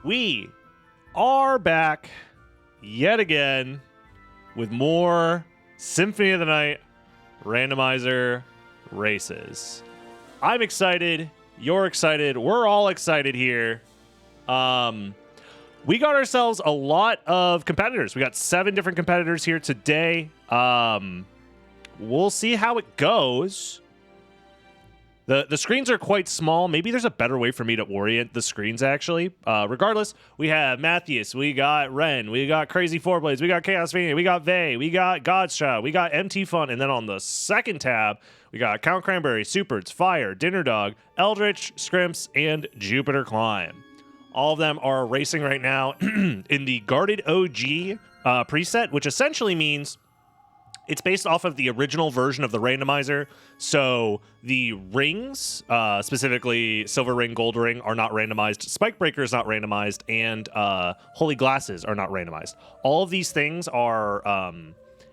We are back yet again with more Symphony of the Night Randomizer races. I'm excited. You're excited. We're all excited here. We got ourselves a lot of competitors. We got 7 different competitors here today. We'll see how it goes. The screens are quite small. Maybe there's a better way for me to orient the screens, actually. Regardless, we have Matthias, we got Ren, we got Crazy Four Blades, we got Chaos Mania, we got Vey, we got Godchild, we got MT Fun, and then on the second tab, we got Count Cranberry, Superts, Fire, Dinner Dog, Eldritch, Scrimps, and Jupiter Climb. All of them are racing right now in the Guarded OG preset, which essentially means it's based off of the original version of the randomizer. So the rings, specifically Silver Ring, Gold Ring, are not randomized. Spike Breaker is not randomized, and Holy Glasses are not randomized. All of these things are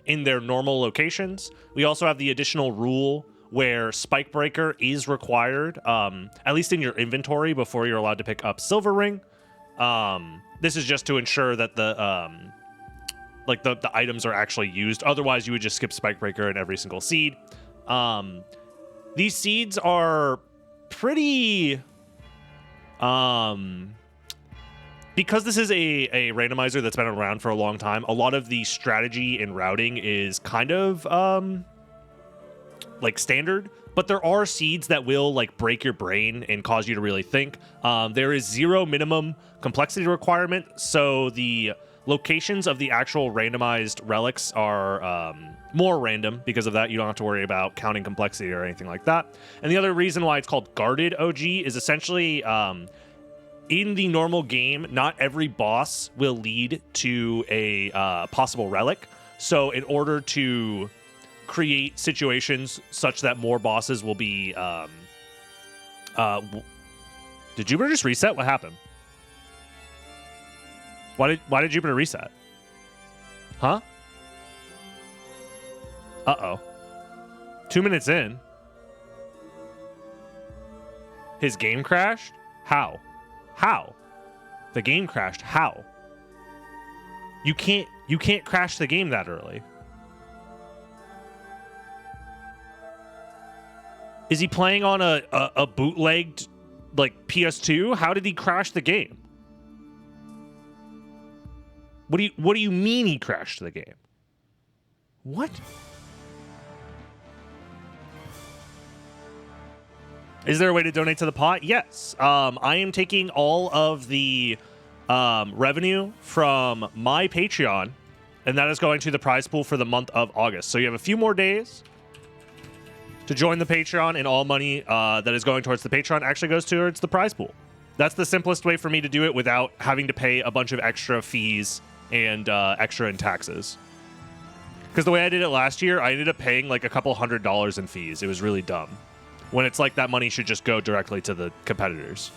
in their normal locations. We also have the additional rule where Spike Breaker is required, at least in your inventory, before you're allowed to pick up Silver Ring. This is just to ensure that the items are actually used. Otherwise, you would just skip Spike Breaker in every single seed. These seeds are pretty... because this is a randomizer that's been around for a long time, a lot of the strategy and routing is kind of like standard, but there are seeds that will like break your brain and cause you to really think. There is 0 minimum complexity requirement, so the locations of the actual randomized relics are more random. Because of that, you don't have to worry about counting complexity or anything like that. And the other reason why it's called Guarded OG is essentially in the normal game, not every boss will lead to a possible relic. So in order to create situations such that more bosses will be... did Jupiter just reset? What happened? Why did Jupiter reset? Huh? Uh-oh. 2 minutes in. His game crashed? How? How? The game crashed. How? You can't crash the game that early. Is he playing on a bootlegged like PS2? How did he crash the game? What do you mean he crashed the game? What? Is there a way to donate to the pot? Yes. I am taking all of the revenue from my Patreon, and that is going to the prize pool for the month of August. So you have a few more days to join the Patreon, and all money that is going towards the Patreon actually goes towards the prize pool. That's the simplest way for me to do it without having to pay a bunch of extra fees and extra in taxes. Because the way I did it last year, I ended up paying like a couple $100 in fees. It was really dumb. When it's like that money should just go directly to the competitors.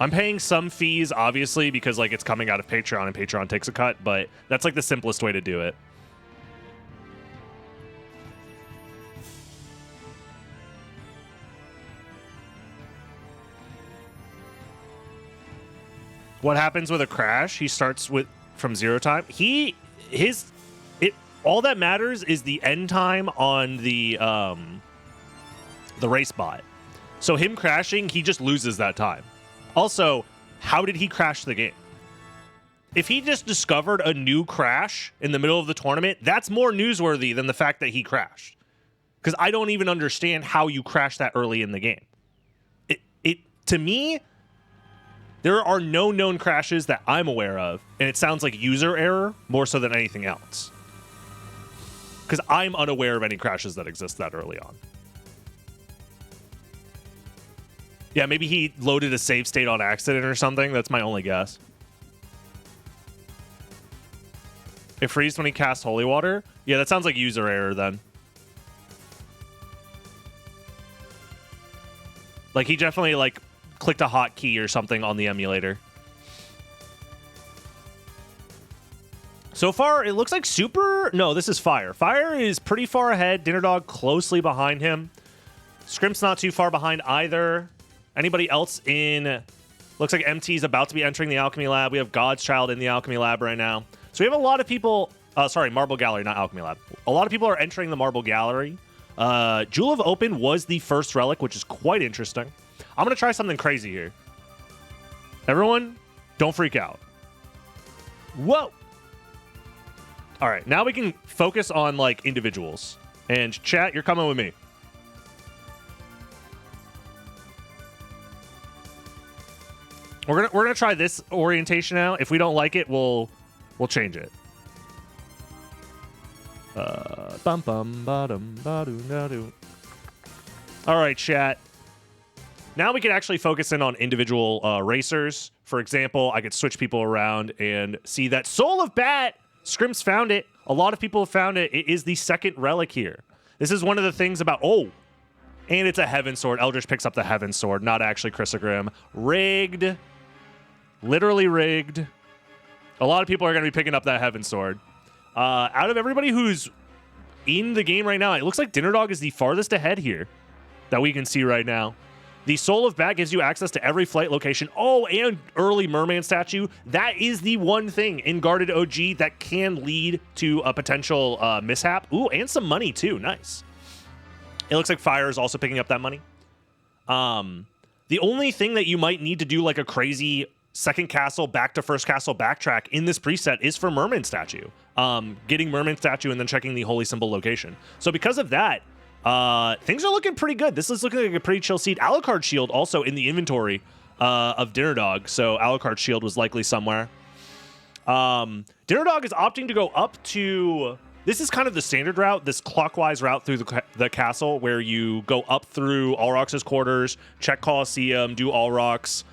I'm paying some fees, obviously, because like it's coming out of Patreon and Patreon takes a cut, but that's like the simplest way to do it. What happens with a crash? He starts with from 0 time. All that matters is the end time on the race bot. So him crashing, he just loses that time. Also, how did he crash the game? If he just discovered a new crash in the middle of the tournament, that's more newsworthy than the fact that he crashed. Because I don't even understand how you crash that early in the game. To me, there are no known crashes that I'm aware of, and it sounds like user error more so than anything else. Because I'm unaware of any crashes that exist that early on. Yeah, maybe he loaded a save state on accident or something. That's my only guess. It freezed when he cast Holy Water? Yeah, that sounds like user error then. Like, he definitely, like, clicked a hotkey or something on the emulator. So far, it looks like Super... No, this is Fire. Fire is pretty far ahead. Dinner Dog closely behind him. Scrimp's not too far behind either. Anybody else in Looks like MT is about to be entering the Alchemy Lab. We have God's Child in the Alchemy Lab right now. So we have a lot of people... sorry, Marble Gallery, not Alchemy Lab. A lot of people are entering the Marble Gallery. Jewel of Open was the first relic, which is quite interesting. I'm going to try something crazy here. Everyone, don't freak out. Whoa! All right, now we can focus on, like, individuals. And chat, you're coming with me. We're gonna try this orientation now. If we don't like it, we'll change it. Bum bum ba-dum ba-doo na-doo. All right, chat. Now we can actually focus in on individual racers. For example, I could switch people around and see that Soul of Bat. Scrimps found it. A lot of people have found it. It is the second relic here. This is one of the things about... Oh! And it's a Heaven Sword. Eldritch picks up the Heaven Sword, not actually Chrysogrim. Rigged. Literally rigged. A lot of people are going to be picking up that Heaven Sword. Out of everybody who's in the game right now, it looks like Dinner Dog is the farthest ahead here that we can see right now. The Soul of Bat gives you access to every flight location. Oh, and early Merman statue. That is the one thing in Guarded OG that can lead to a potential mishap. Ooh, and some money too. Nice. It looks like Fire is also picking up that money. The only thing that you might need to do like a crazy second castle back to first castle backtrack in this preset is for Merman statue. Getting Merman statue and then checking the Holy Symbol location. So because of that, things are looking pretty good. This is looking like a pretty chill seed. Alucard Shield also in the inventory of Dinner Dog. So Alucard Shield was likely somewhere. Dinner Dog is opting to go up to... This is kind of the standard route, this clockwise route through the castle, where you go up through Alrox's quarters, check Colosseum, do Alrox,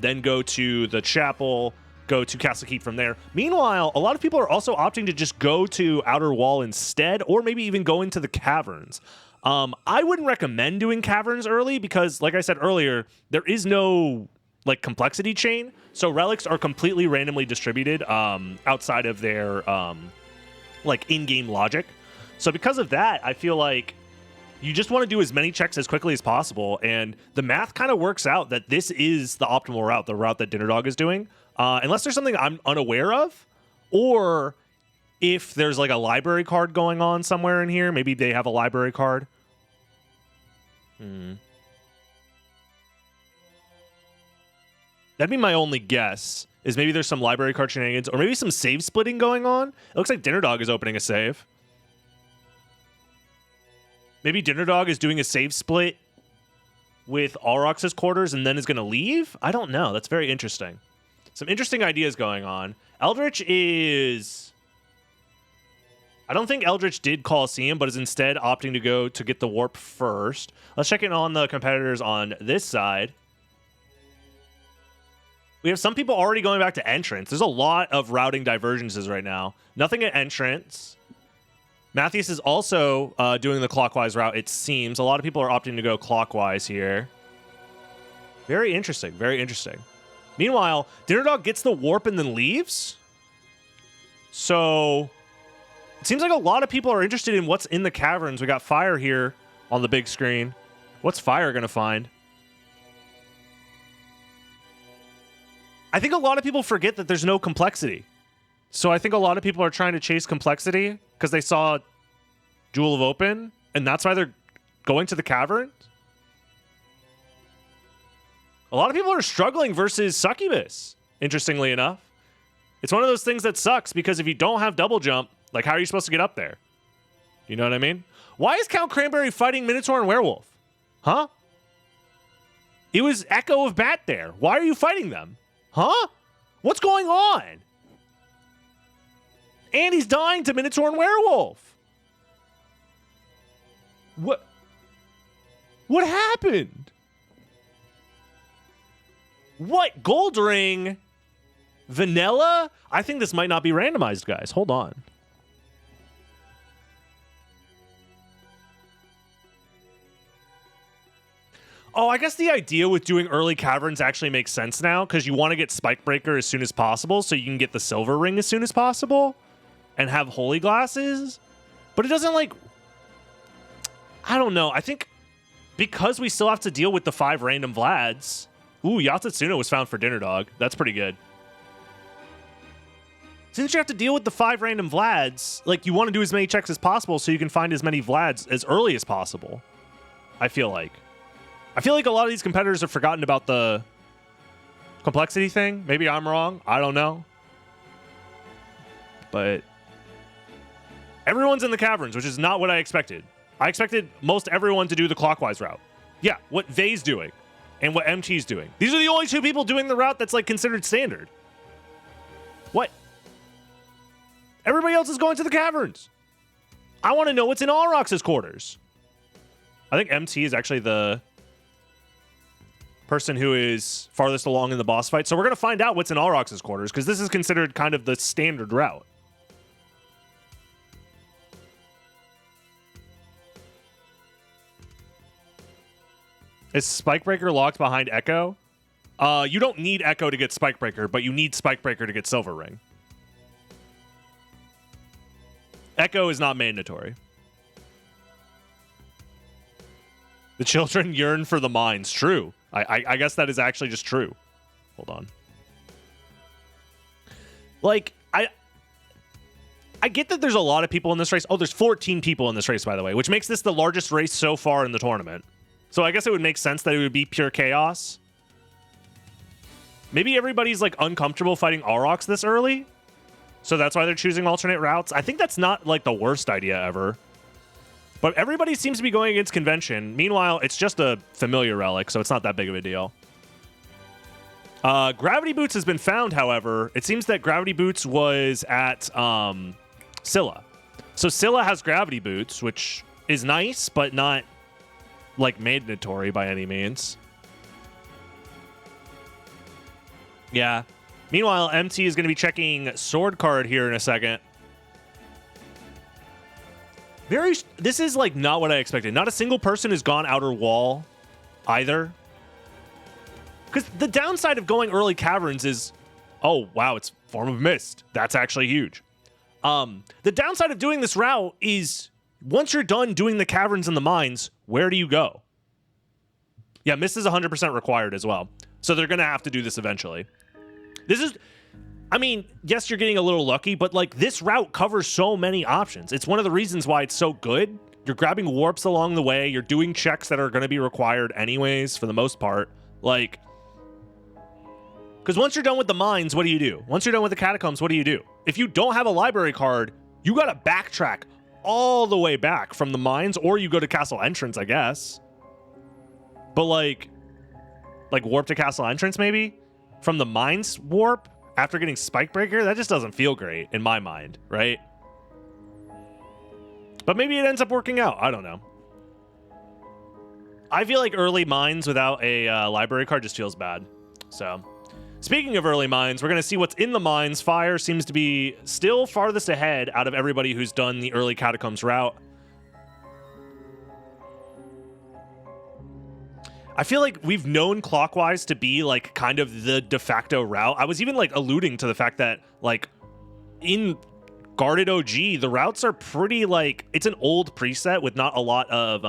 then go to the chapel, go to Castle Keep from there. Meanwhile, a lot of people are also opting to just go to Outer Wall instead, or maybe even go into the caverns. I wouldn't recommend doing caverns early because, like I said earlier, there is no like complexity chain, so relics are completely randomly distributed outside of their like in-game logic. So because of that, I feel like you just want to do as many checks as quickly as possible, and the math kind of works out that this is the optimal route, the route that Dinner Dog is doing, unless there's something I'm unaware of, or if there's like a library card going on somewhere in here. Maybe they have a library card. That'd be my only guess, is maybe there's some library card shenanigans, or maybe some save splitting going on. It looks like Dinner Dog is opening a save. Maybe Dinner Dog is doing a save split with Alrox's quarters and then is going to leave? I don't know. That's very interesting. Some interesting ideas going on. Eldritch is... I don't think Eldritch did Colosseum, but is instead opting to go to get the warp first. Let's check in on the competitors on this side. We have some people already going back to entrance. There's a lot of routing divergences right now. Nothing at entrance. Matthias is also doing the clockwise route, it seems. A lot of people are opting to go clockwise here. Very interesting. Very interesting. Meanwhile, Dinner Dog gets the warp and then leaves. So it seems like a lot of people are interested in what's in the caverns. We got Fire here on the big screen. What's Fire going to find? I think a lot of people forget that there's no complexity. So I think a lot of people are trying to chase complexity because they saw Jewel of Open, and that's why they're going to the caverns. A lot of people are struggling versus Succubus, interestingly enough. It's one of those things that sucks because if you don't have double jump, like how are you supposed to get up there? You know what I mean? Why is Count Cranberry fighting Minotaur and Werewolf? Huh? It was Echo of Bat there. Why are you fighting them? Huh? What's going on? And he's dying to Minotaur and Werewolf. What happened? What? Gold ring? Vanilla? I think this might not be randomized, guys. Hold on. Oh, I guess the idea with doing early caverns actually makes sense now because you want to get Spike Breaker as soon as possible so you can get the silver ring as soon as possible and have holy glasses. But it doesn't like... I don't know. I think because we still have to deal with the 5 random Vlads, Ooh, Yatsuna was found for dinner dog. That's pretty good. Since you have to deal with the 5 random Vlads, like, you want to do as many checks as possible so you can find as many Vlads as early as possible. I feel like a lot of these competitors have forgotten about the complexity thing. Maybe I'm wrong. I don't know. But everyone's in the caverns, which is not what I expected. I expected most everyone to do the clockwise route. Yeah, what Vei's doing and what MT's doing. These are the only 2 people doing the route that's, like, considered standard. What? Everybody else is going to the caverns. I want to know what's in Alrox's quarters. I think MT is actually the person who is farthest along in the boss fight. So we're going to find out what's in Alrox's quarters, because this is considered kind of the standard route. Is Spikebreaker locked behind Echo? You don't need Echo to get Spikebreaker, but you need Spikebreaker to get Silver Ring. Echo is not mandatory. The children yearn for the mines. True. I guess that is actually just true. Hold on. Like, I get that there's a lot of people in this race. Oh, there's 14 people in this race, by the way, which makes this the largest race so far in the tournament. So I guess it would make sense that it would be pure chaos. Maybe everybody's, like, uncomfortable fighting Aurochs this early, so that's why they're choosing alternate routes. I think that's not, like, the worst idea ever. But everybody seems to be going against convention. Meanwhile, it's just a familiar relic, so it's not that big of a deal. Gravity Boots has been found, however. It seems that Gravity Boots was at Scylla. So Scylla has Gravity Boots, which is nice, but not, like, mandatory by any means. Yeah. Meanwhile, MT is going to be checking Sword Card here in a second. This is, like, not what I expected. Not a single person has gone Outer Wall either. Because the downside of going early caverns is, oh, wow, it's Form of Mist. That's actually huge. The downside of doing this route is once you're done doing the caverns and the mines, where do you go? Yeah, Mist is 100% required as well. So they're going to have to do this eventually. This is, I mean, yes, you're getting a little lucky, but, like, this route covers so many options. It's one of the reasons why it's so good. You're grabbing warps along the way. You're doing checks that are going to be required anyways, for the most part. Like, because once you're done with the mines, what do you do? Once you're done with the catacombs, what do you do? If you don't have a library card, you got to backtrack all the way back from the mines, or you go to castle entrance, I guess. But, like warp to castle entrance, maybe? From the mines warp after getting Spikebreaker? That just doesn't feel great in my mind, right? But maybe it ends up working out. I don't know. I feel like early mines without a library card just feels bad. So, speaking of early mines, we're going to see what's in the mines. Fire seems to be still farthest ahead out of everybody who's done the early catacombs route. I feel like we've known clockwise to be, like, kind of the de facto route. I was even, like, alluding to the fact that, like, in Guarded OG, the routes are pretty, like, it's an old preset with not a lot of,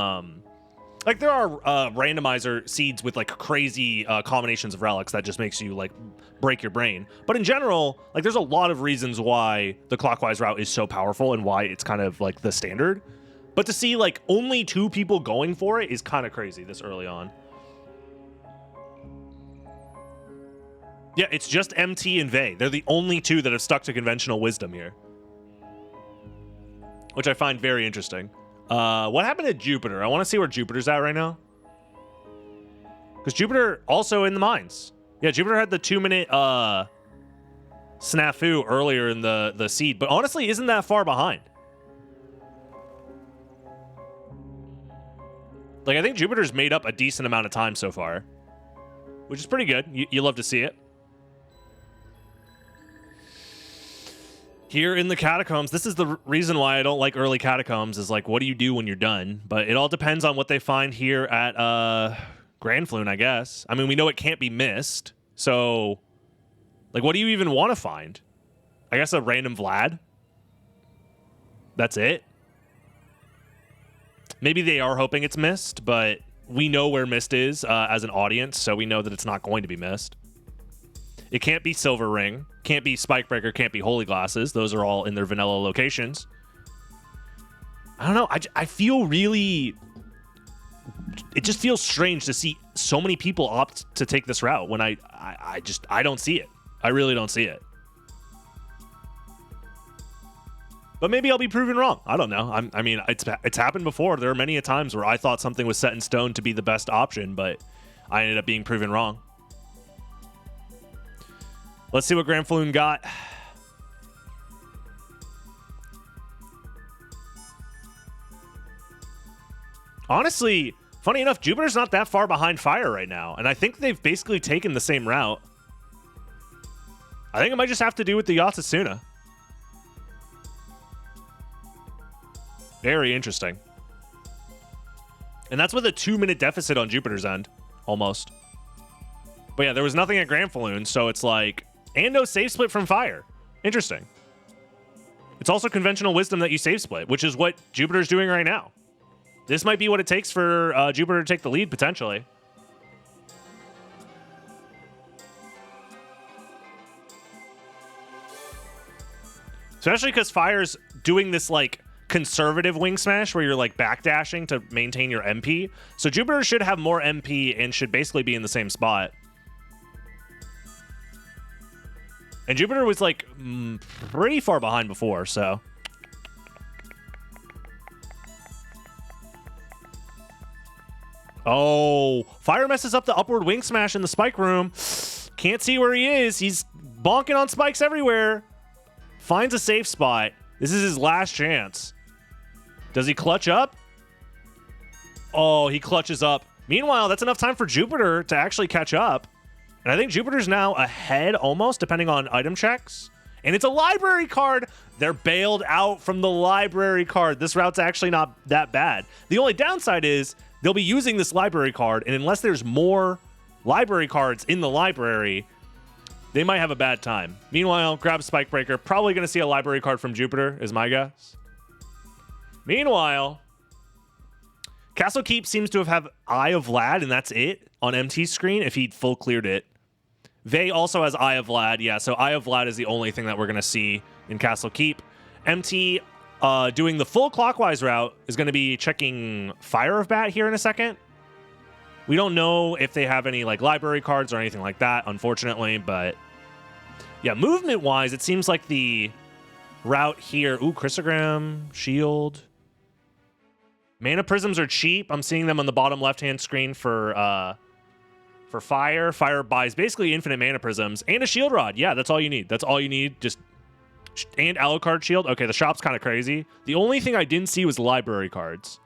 like, there are randomizer seeds with, like, crazy combinations of relics that just makes you, like, break your brain. But in general, like, there's a lot of reasons why the clockwise route is so powerful and why it's kind of, like, the standard. But to see, like, only 2 people going for it is kind of crazy this early on. Yeah, it's just MT and Vei. They're the only 2 that have stuck to conventional wisdom here, which I find very interesting. What happened to Jupiter? I want to see where Jupiter's at right now. Because Jupiter also in the mines. Yeah, Jupiter had the 2-minute snafu earlier in the seed, but honestly isn't that far behind. Like, I think Jupiter's made up a decent amount of time so far, which is pretty good. You love to see it. Here in the catacombs, this is the reason why I don't like early catacombs, is, like, what do you do when you're done? But it all depends on what they find here at Grand Floon, I guess. I mean, we know it can't be missed, so, like, what do you even want to find? I guess a random Vlad? That's it? Maybe they are hoping it's missed, but we know where Mist is as an audience, so we know that it's not going to be Mist. It can't be Silver Ring, can't be Spikebreaker, can't be Holy Glasses. Those are all in their vanilla locations. I don't know. I feel really... It just feels strange to see so many people opt to take this route when I don't see it. I really don't see it. But maybe I'll be proven wrong. I don't know. I mean, it's happened before. There are many a times where I thought something was set in stone to be the best option, but I ended up being proven wrong. Let's see what Granfloon got. Honestly, funny enough, Jupiter's not that far behind Fire right now, and I think they've basically taken the same route. I think it might just have to do with the Yotsuna. Very interesting. And that's with a 2-minute deficit on Jupiter's end, almost. But yeah, there was nothing at Granfloon, so it's like... And no save split from Fire. Interesting. It's also conventional wisdom that you save split, which is what Jupiter's doing right now. This might be what it takes for Jupiter to take the lead, potentially. Especially because Fire's doing this, like, conservative wing smash where you're, like, backdashing to maintain your MP. So Jupiter should have more MP and should basically be in the same spot. And Jupiter was, like, pretty far behind before, so... Oh, Fire messes up the upward wing smash in the spike room. Can't see where he is. He's bonking on spikes everywhere. Finds a safe spot. This is his last chance. Does he clutch up? Oh, he clutches up. Meanwhile, that's enough time for Jupiter to actually catch up. And I think Jupiter's now ahead almost, depending on item checks. And it's a library card. They're bailed out from the library card. This route's actually not that bad. The only downside is they'll be using this library card, and unless there's more library cards in the library, they might have a bad time. Meanwhile, grab Spikebreaker. Probably going to see a library card from Jupiter, is my guess. Meanwhile, Castle Keep seems to have Eye of Vlad, and that's it on MT's screen if he'd full cleared it. Vey also has Eye of Vlad. Yeah, so Eye of Vlad is the only thing that we're going to see in Castle Keep. MT doing the full clockwise route is going to be checking Fire of Bat here in a second. We don't know if they have any like library cards or anything like that, unfortunately, but yeah, movement-wise, it seems like the route here... Ooh, Chrysogram, Shield. Mana Prisms are cheap. I'm seeing them on the bottom left-hand screen for Fire. Fire buys basically infinite Mana Prisms and a Shield Rod. Yeah, that's all you need. That's all you need. Just... And Alucard Shield. Okay, the shop's kind of crazy. The only thing I didn't see was library cards.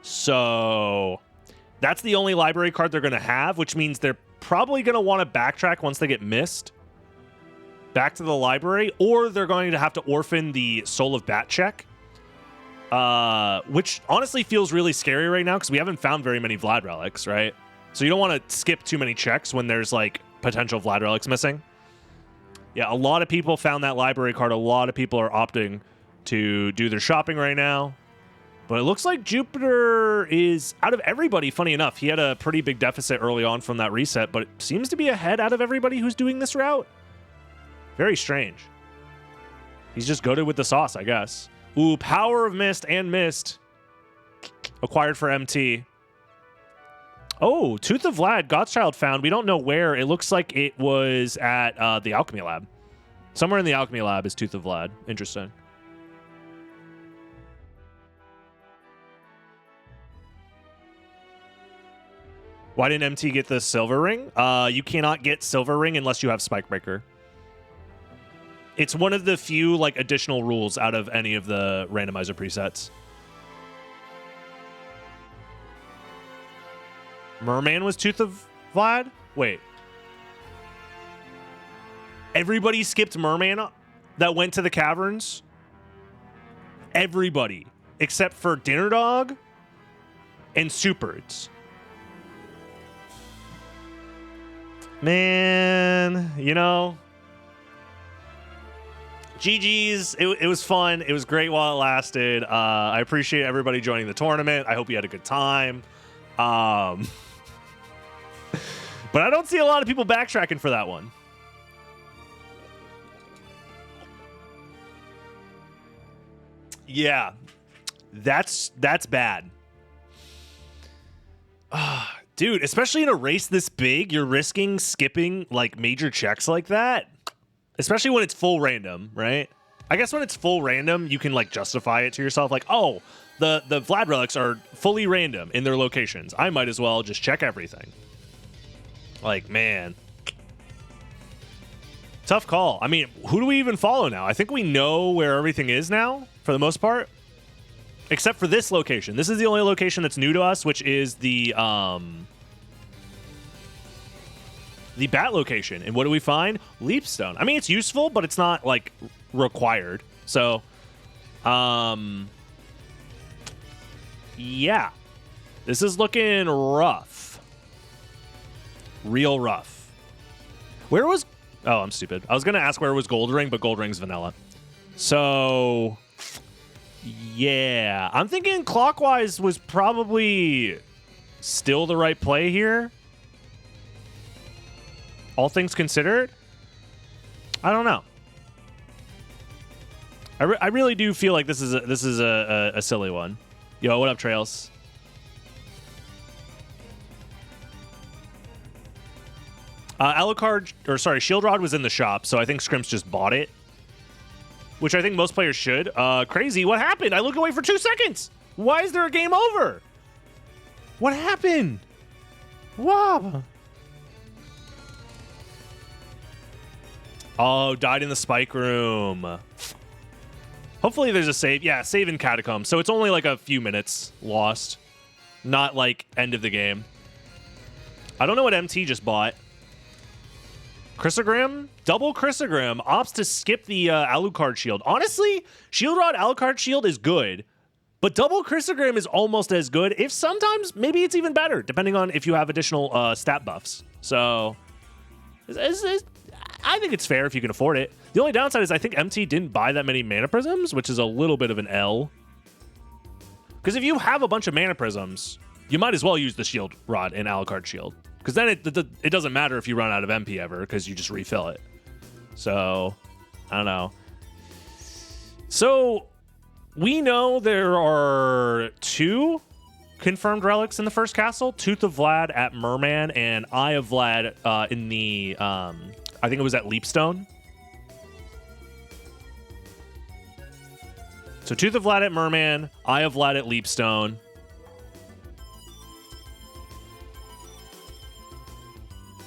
So that's the only library card they're going to have, which means they're probably going to want to backtrack once they get missed back to the library, or they're going to have to orphan the Soul of Bat check, which honestly feels really scary right now because we haven't found very many Vlad relics, right? So you don't want to skip too many checks when there's like potential Vlad relics missing. Yeah, a lot of people found that library card. A lot of people are opting to do their shopping right now. But it looks like Jupiter is, out of everybody, funny enough, he had a pretty big deficit early on from that reset, but it seems to be ahead out of everybody who's doing this route. Very strange. He's just goated with the sauce, I guess. Ooh, Power of Mist and Mist. Acquired for MT. Oh, Tooth of Vlad, Godchild found. We don't know where. It looks like it was at the Alchemy Lab. Somewhere in the Alchemy Lab is Tooth of Vlad. Interesting. Why didn't MT get the Silver Ring? You cannot get Silver Ring unless you have Spikebreaker. It's one of the few like additional rules out of any of the randomizer presets. Merman was Tooth of Vlad? Wait. Everybody skipped Merman that went to the caverns? Everybody. Except for Dinner Dog and Superds. Man, you know... GG's. It was fun. It was great while it lasted. I appreciate everybody joining the tournament. I hope you had a good time. But I don't see a lot of people backtracking for that one. Yeah, that's bad. Dude, especially in a race this big, you're risking skipping like major checks like that. Especially when it's full random, right? I guess when it's full random, you can like justify it to yourself like, oh, the Vlad relics are fully random in their locations. I might as well just check everything. Like, man. Tough call. I mean, who do we even follow now? I think we know where everything is now, for the most part. Except for this location. This is the only location that's new to us, which is the bat location. And what do we find? Leapstone. I mean, it's useful, but it's not, like, required. So, yeah. This is looking rough. Real rough. Where was... Oh, I'm stupid. I was going to ask where was Gold Ring, but Gold Ring's vanilla. So... yeah, I'm thinking clockwise was probably still the right play here. All things considered, I don't know. I really do feel like this is a silly one. Yo, what up, Trails? Alucard, or sorry, Shield Rod was in the shop, so I think Scrimps just bought it. Which I think most players should. Crazy, what happened? I looked away for 2 seconds. Why is there a game over? What happened? Wow. Oh, died in the spike room. Hopefully there's a save. Yeah, save in Catacombs. So it's only like a few minutes lost. Not like end of the game. I don't know what MT just bought. Chrysogram? Double Chrysogram opts to skip the Alucard shield. Honestly, Shield Rod Alucard shield is good, but double Chrysogram is almost as good. If sometimes, maybe it's even better, depending on if you have additional stat buffs. So, I think it's fair if you can afford it. The only downside is I think MT didn't buy that many Mana Prisms, which is a little bit of an L. Because if you have a bunch of Mana Prisms, you might as well use the Shield Rod and Alucard shield. Because then it doesn't matter if you run out of MP ever, because you just refill it. So, I don't know. So, we know there are 2 confirmed relics in the first castle. Tooth of Vlad at Merman and Eye of Vlad in the, I think it was at Leapstone. So, Tooth of Vlad at Merman, Eye of Vlad at Leapstone.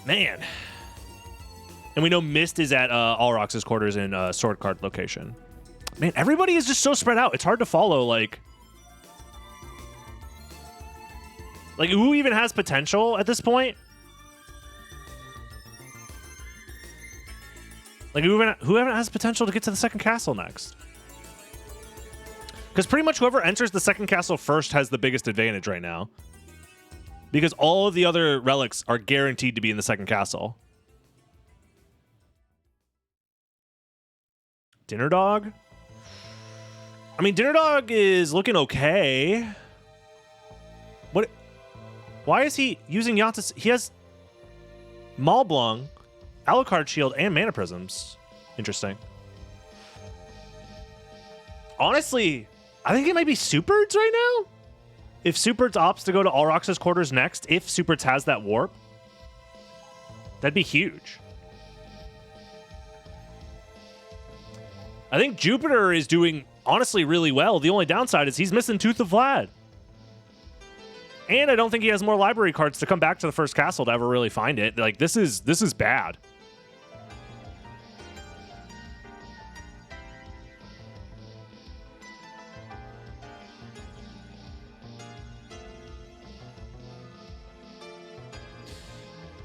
Man. And we know Mist is at Alrox's quarters in Sword Card location. Man, everybody is just so spread out. It's hard to follow, like who even has potential at this point? Like, who even has potential to get to the second castle next? Because pretty much whoever enters the second castle first has the biggest advantage right now. Because all of the other relics are guaranteed to be in the second castle. Dinner Dog? I mean, Dinner Dog is looking okay. What? Why is he using Yontas? He has Malblong, Alucard Shield, and Mana Prisms. Interesting. Honestly, I think it might be Superts right now. If Superts opts to go to Alrox's quarters next, if Superts has that warp, that'd be huge. I think Jupiter is doing, honestly, really well. The only downside is he's missing Tooth of Vlad. And I don't think he has more library cards to come back to the first castle to ever really find it. Like, this is bad.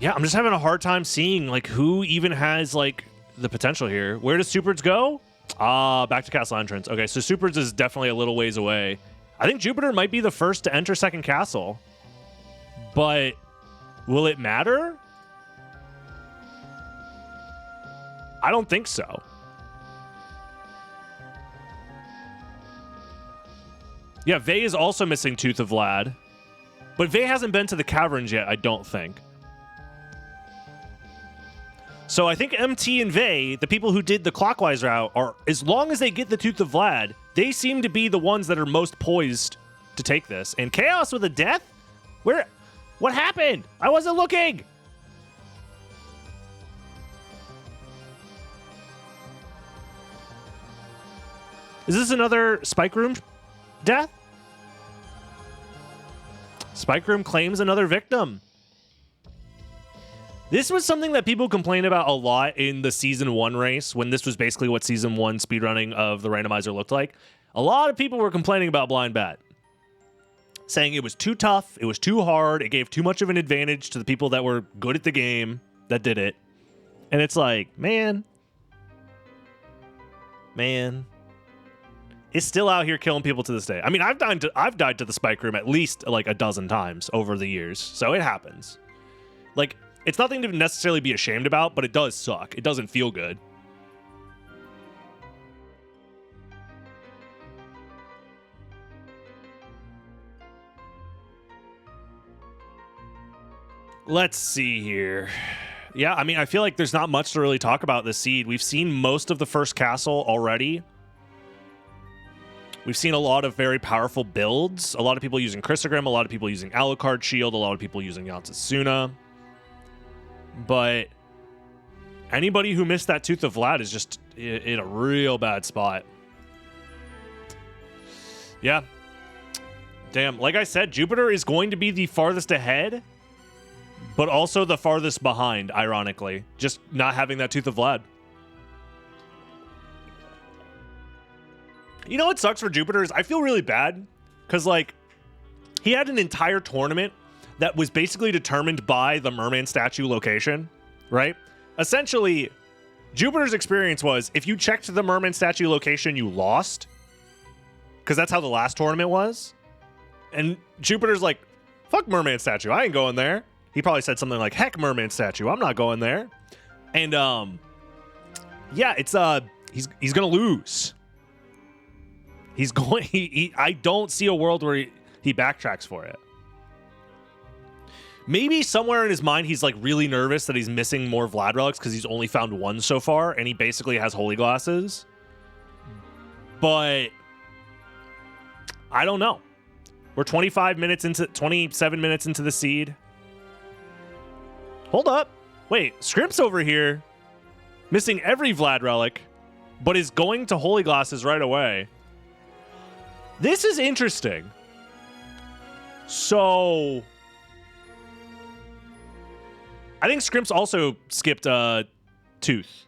Yeah, I'm just having a hard time seeing, like, who even has, like, the potential here. Where does Superts go? Back to castle entrance. Okay, so Superts is definitely a little ways away. I think Jupiter might be the first to enter second castle. But will it matter? I don't think so. Yeah, Vey is also missing Tooth of Vlad. But Vey hasn't been to the caverns yet, I don't think. So I think MT and Vey, the people who did the clockwise route, are, as long as they get the Tooth of Vlad, they seem to be the ones that are most poised to take this. And Chaos with a death? What happened? I wasn't looking. Is this another Spike Room death? Spike Room claims another victim. This was something that people complained about a lot in the Season 1 race, when this was basically what Season 1 speedrunning of the randomizer looked like. A lot of people were complaining about Blind Bat, saying it was too tough, it was too hard, it gave too much of an advantage to the people that were good at the game that did it. And it's like, man, it's still out here killing people to this day. I mean, I've died to the Spike Room at least like a dozen times over the years, so it happens. Like, it's nothing to necessarily be ashamed about, but it does suck. It doesn't feel good. Let's see here. Yeah, I mean, I feel like there's not much to really talk about this seed. We've seen most of the first castle already. We've seen a lot of very powerful builds. A lot of people using Chrysogrim, a lot of people using Alucard Shield, a lot of people using Yatsasuna. But anybody who missed that Tooth of Vlad is just in a real bad spot. Yeah. Damn, like I said, Jupiter is going to be the farthest ahead, but also the farthest behind, ironically. Just not having that Tooth of Vlad. You know what sucks for Jupiter is I feel really bad because, like, he had an entire tournament that was basically determined by the merman statue location, right? Essentially, Jupiter's experience was if you checked the merman statue location, you lost, because that's how the last tournament was. And Jupiter's like, fuck merman statue, I ain't going there. He probably said something like, heck merman statue, I'm not going there. And yeah, it's he's gonna lose. He's going. I don't see a world where he backtracks for it. Maybe somewhere in his mind he's like really nervous that he's missing more Vlad relics because he's only found one so far, and he basically has holy glasses. But I don't know. We're 27 minutes into the seed. Hold up. Wait, Scrimp's over here missing every Vlad relic, but is going to holy glasses right away. This is interesting. So I think Scrimp's also skipped Tooth.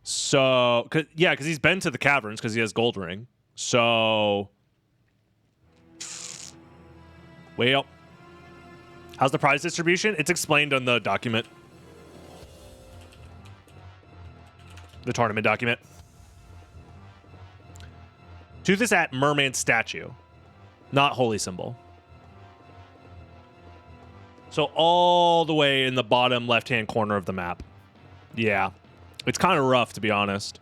So, because he's been to the caverns because he has Gold Ring. So, well, how's the prize distribution? It's explained on the document. The tournament document. Tooth is at Merman Statue, not Holy Symbol. So all the way in the bottom left-hand corner of the map. Yeah, it's kind of rough, to be honest.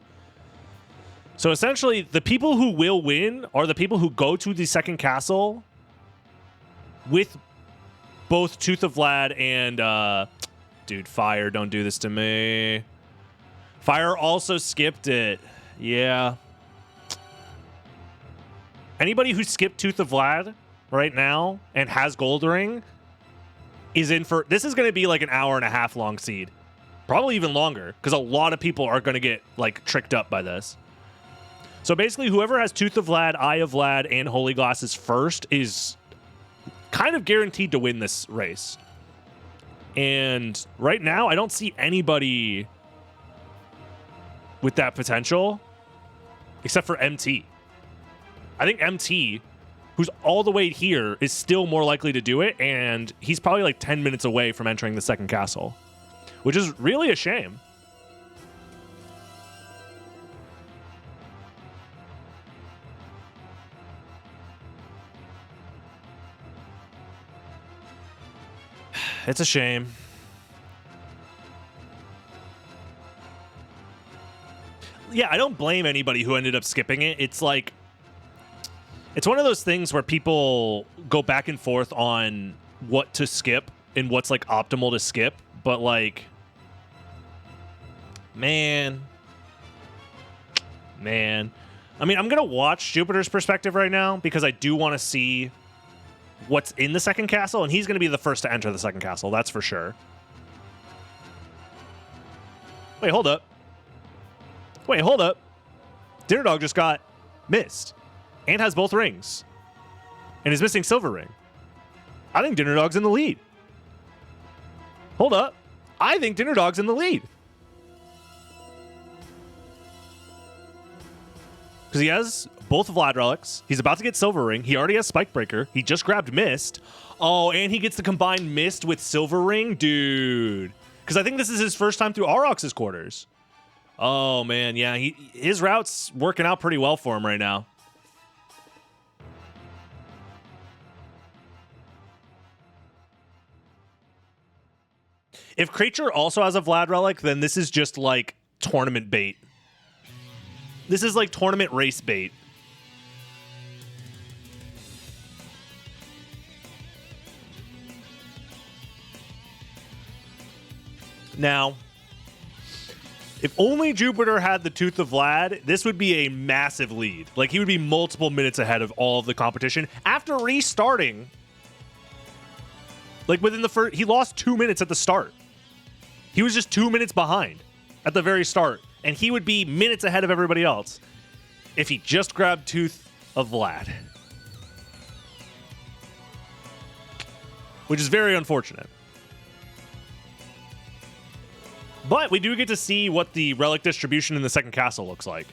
So essentially, the people who will win are the people who go to the second castle with both Tooth of Vlad and... dude, Fire, don't do this to me. Fire also skipped it. Yeah. Anybody who skipped Tooth of Vlad right now and has Gold Ring is in for... This is going to be like an hour-and-a-half long seed. Probably even longer, because a lot of people are going to get like tricked up by this. So basically, whoever has Tooth of Vlad, Eye of Vlad, and Holy Glasses first is kind of guaranteed to win this race. And right now, I don't see anybody with that potential except for MT. I think MT, who's all the way here, is still more likely to do it, and he's probably like 10 minutes away from entering the second castle, which is really a shame. It's a shame. Yeah, I don't blame anybody who ended up skipping it. It's like, It's one of those things where people go back and forth on what to skip and what's like optimal to skip, but like, man. I mean, I'm going to watch Jupiter's perspective right now because I do want to see what's in the second castle, and he's going to be the first to enter the second castle. That's for sure. Wait, hold up. Dinner Dog just got missed and has both rings and is missing silver ring. I think Dinner Dog's in the lead. Hold up. I think Dinner Dog's in the lead. Because he has both Vlad relics. He's about to get silver ring. He already has spike breaker. He just grabbed mist. Oh, and he gets to combine mist with silver ring? Dude. Because I think this is his first time through Aurochs's quarters. Oh, man. Yeah, his route's working out pretty well for him right now. If Creature also has a Vlad relic, then this is just like tournament bait. This is like tournament race bait. Now, if only Jupiter had the Tooth of Vlad, this would be a massive lead. Like, he would be multiple minutes ahead of all of the competition. After restarting, like within the first, he lost 2 minutes at the start. He was just 2 minutes behind at the very start. And he would be minutes ahead of everybody else if he just grabbed Tooth of Vlad. Which is very unfortunate. But we do get to see what the relic distribution in the second castle looks like.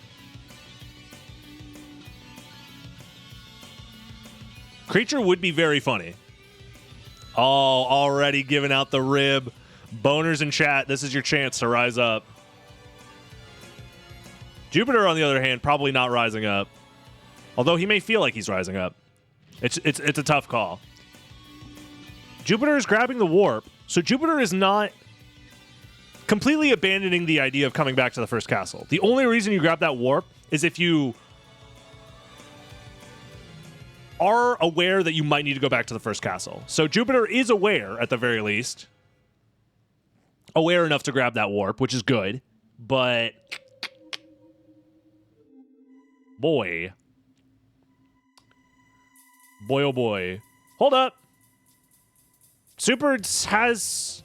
Creature would be very funny. Oh, already giving out the rib. Boners in chat, this is your chance to rise up. Jupiter, on the other hand, probably not rising up. Although he may feel like he's rising up. It's a tough call. Jupiter is grabbing the warp, so Jupiter is not completely abandoning the idea of coming back to the first castle. The only reason you grab that warp is if you are aware that you might need to go back to the first castle. So Jupiter is aware, at the very least. Aware enough to grab that warp, which is good. But boy, oh boy. Hold up. Superds has...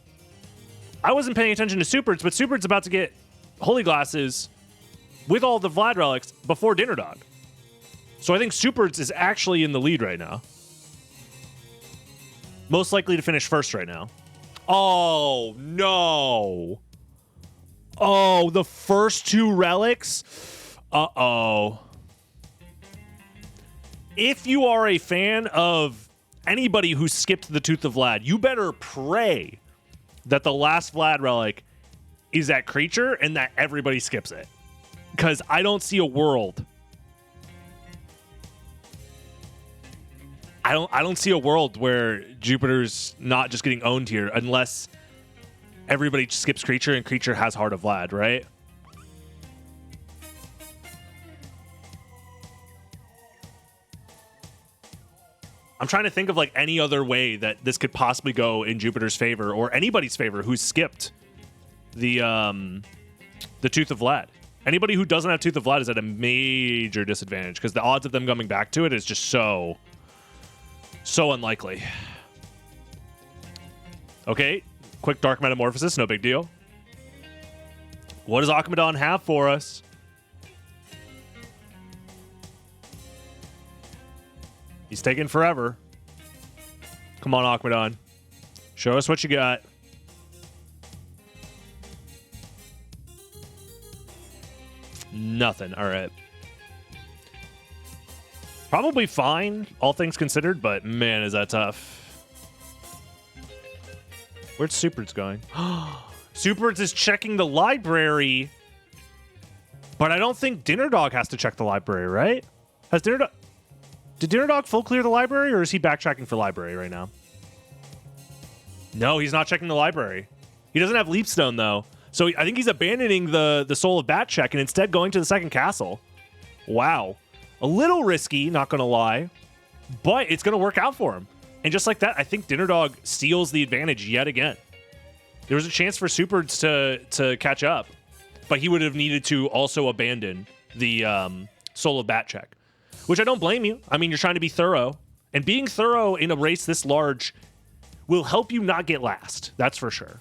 I wasn't paying attention to Superds, but Superds about to get Holy Glasses with all the Vlad relics before Dinner Dog. So I think Superds is actually in the lead right now. Most likely to finish first right now. Oh, no. Oh, the first two relics? Uh-oh. If you are a fan of anybody who skipped the Tooth of Vlad, you better pray that the last Vlad relic is that Creature and that everybody skips it. Because I don't see a world. I don't see a world where Jupiter's not just getting owned here unless everybody skips Creature and Creature has Heart of Vlad, right? I'm trying to think of like any other way that this could possibly go in Jupiter's favor or anybody's favor who's skipped the Tooth of Vlad. Anybody who doesn't have Tooth of Vlad is at a major disadvantage because the odds of them coming back to it is just so unlikely. Okay, quick Dark Metamorphosis, no big deal. What does Akhemadon have for us? He's taking forever. Come on, Akhemadon. Show us what you got. Nothing. All right. Probably fine, all things considered, but man, is that tough. Where's Superds going? Superds is checking the library, but I don't think Dinner Dog has to check the library, right? Has Dinner Dog... Did Dinner Dog full clear the library, or is he backtracking for library right now? No, he's not checking the library. He doesn't have Leapstone, though. So I think he's abandoning the Soul of Bat check and instead going to the second castle. Wow. A little risky, not going to lie, but it's going to work out for him. And just like that, I think Dinner Dog steals the advantage yet again. There was a chance for Superds to catch up, but he would have needed to also abandon the Soul of Bat check, which I don't blame you. I mean, you're trying to be thorough, and being thorough in a race this large will help you not get last. That's for sure.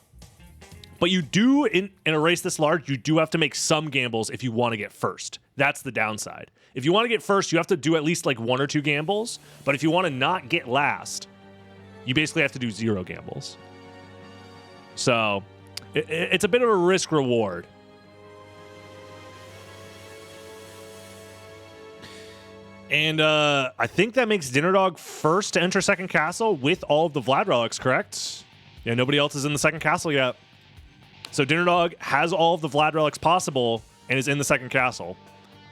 But you do, in a race this large, you do have to make some gambles if you want to get first. That's the downside. If you want to get first, you have to do at least like 1 or 2 gambles. But if you want to not get last, you basically have to do 0 gambles. So it's a bit of a risk reward. And I think that makes Dinner Dog first to enter second castle with all of the Vlad relics, correct? Yeah, nobody else is in the second castle yet. So Dinner Dog has all of the Vlad relics possible and is in the second castle.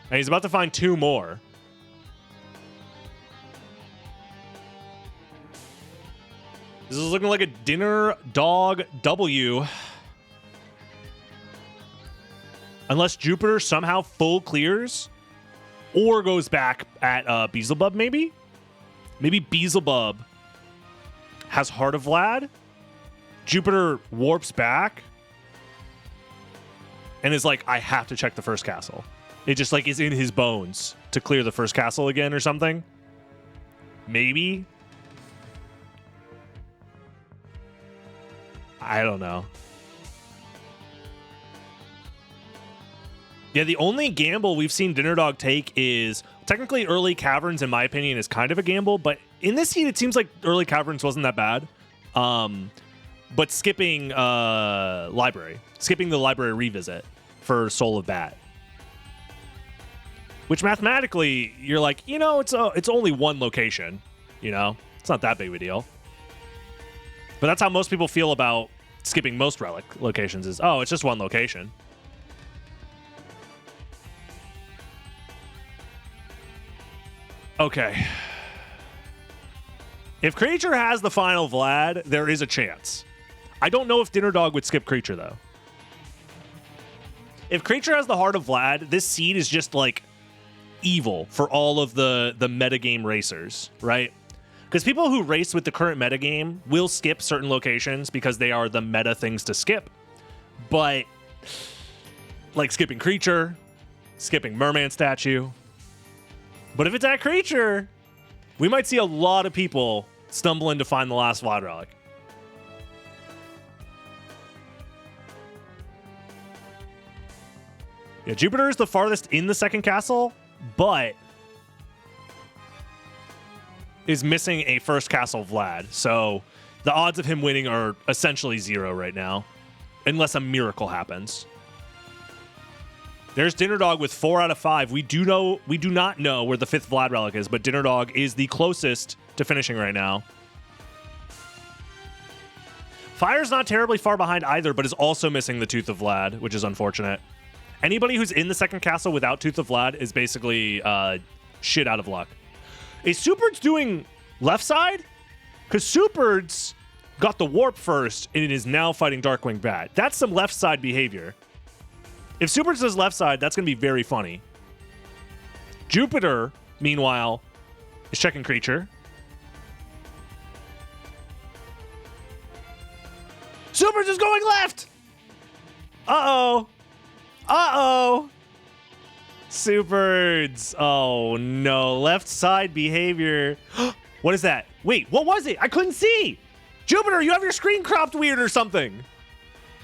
And he's about to find 2 more. This is looking like a Dinner Dog W. Unless Jupiter somehow full clears or goes back at Beelzebub, maybe? Maybe Beelzebub has Heart of Vlad. Jupiter warps back and is like, I have to check the first castle. It just like is in his bones to clear the first castle again or something. Maybe. I don't know. Yeah, the only gamble we've seen Dinner Dog take is technically early caverns, in my opinion, is kind of a gamble, but in this heat, it seems like early caverns wasn't that bad. But skipping library, skipping the library revisit for Soul of Bat, which mathematically you're like, you know, it's only 1 location, you know, it's not that big of a deal. But that's how most people feel about skipping most relic locations is, oh, it's just 1 location. Okay. If Creature has the final Vlad, there is a chance. I don't know if Dinner Dog would skip Creature, though. If Creature has the Heart of Vlad, this seed is just, like, evil for all of the metagame racers, right? Because people who race with the current metagame will skip certain locations because they are the meta things to skip. But, like skipping Creature, skipping Merman Statue. But if it's at Creature, we might see a lot of people stumble in to find the last Vlad relic. Yeah, Jupiter is the farthest in the second castle, but is missing a first castle Vlad. So the odds of him winning are essentially 0 right now, unless a miracle happens. There's Dinner Dog with 4 out of 5. We do not know where the 5th Vlad relic is, but Dinner Dog is the closest to finishing right now. Fire's not terribly far behind either, but is also missing the Tooth of Vlad, which is unfortunate. Anybody who's in the second castle without Tooth of Vlad is basically shit out of luck. Is Superds doing left side? Because Superds got the warp first and it is now fighting Darkwing Bat. That's some left side behavior. If Superds does left side, that's going to be very funny. Jupiter, meanwhile, is checking Creature. Superds is going left! Uh-oh. Uh-oh. Superds. Oh, no. Left side behavior. What is that? Wait, what was it? I couldn't see. Jupiter, you have your screen cropped weird or something.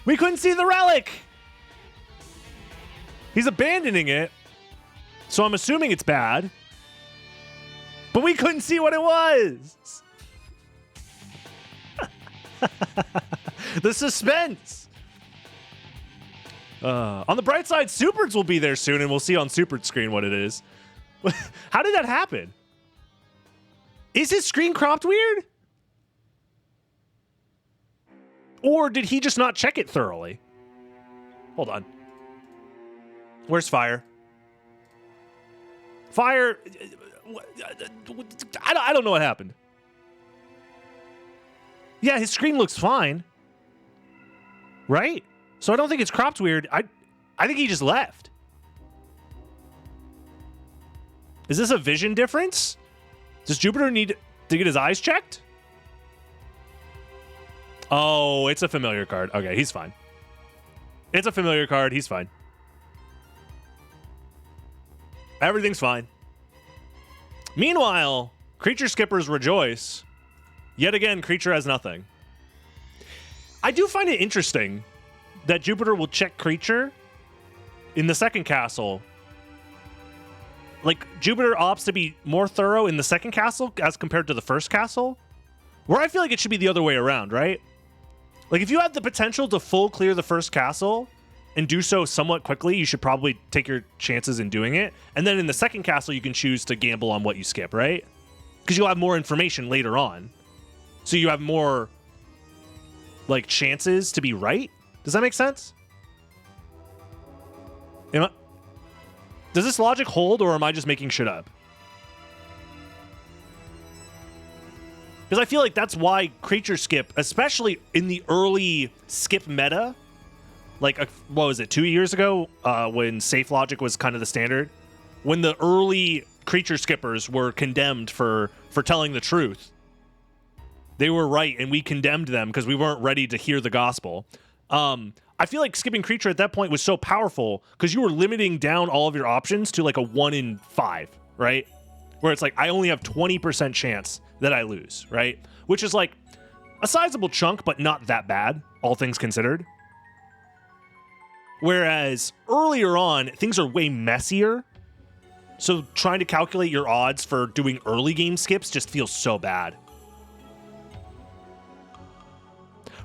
We couldn't see the relic. He's abandoning it. So I'm assuming it's bad. But we couldn't see what it was. The suspense. On the bright side, Superds will be there soon, and we'll see on Superds' screen what it is. How did that happen? Is his screen cropped weird? Or did he just not check it thoroughly? Hold on. Where's Fire? Fire... I don't know what happened. Yeah, his screen looks fine. Right? So I don't think it's cropped weird. I think he just left. Is this a vision difference? Does Jupiter need to get his eyes checked? Oh, it's a familiar card. Okay, he's fine. It's a familiar card. He's fine. Everything's fine. Meanwhile, creature skippers rejoice. Yet again, creature has nothing. I do find it interesting that Jupiter will check creature in the second castle. Like, Jupiter opts to be more thorough in the second castle as compared to the first castle, where I feel like it should be the other way around, right? Like, if you have the potential to full clear the first castle and do so somewhat quickly, you should probably take your chances in doing it. And then in the second castle, you can choose to gamble on what you skip, right? Because you'll have more information later on. So you have more, like, chances to be right. Does that make sense? Does this logic hold, or am I just making shit up? Because I feel like that's why creature skip, especially in the early skip meta, like, what was it, 2 years ago, when safe logic was kind of the standard, when the early creature skippers were condemned for telling the truth. They were right, and we condemned them because we weren't ready to hear the gospel. I feel like skipping creature at that point was so powerful because you were limiting down all of your options to like a 1 in 5, right? Where it's like, I only have 20% chance that I lose, right? Which is like a sizable chunk, but not that bad, all things considered. Whereas earlier on, things are way messier. So trying to calculate your odds for doing early game skips just feels so bad.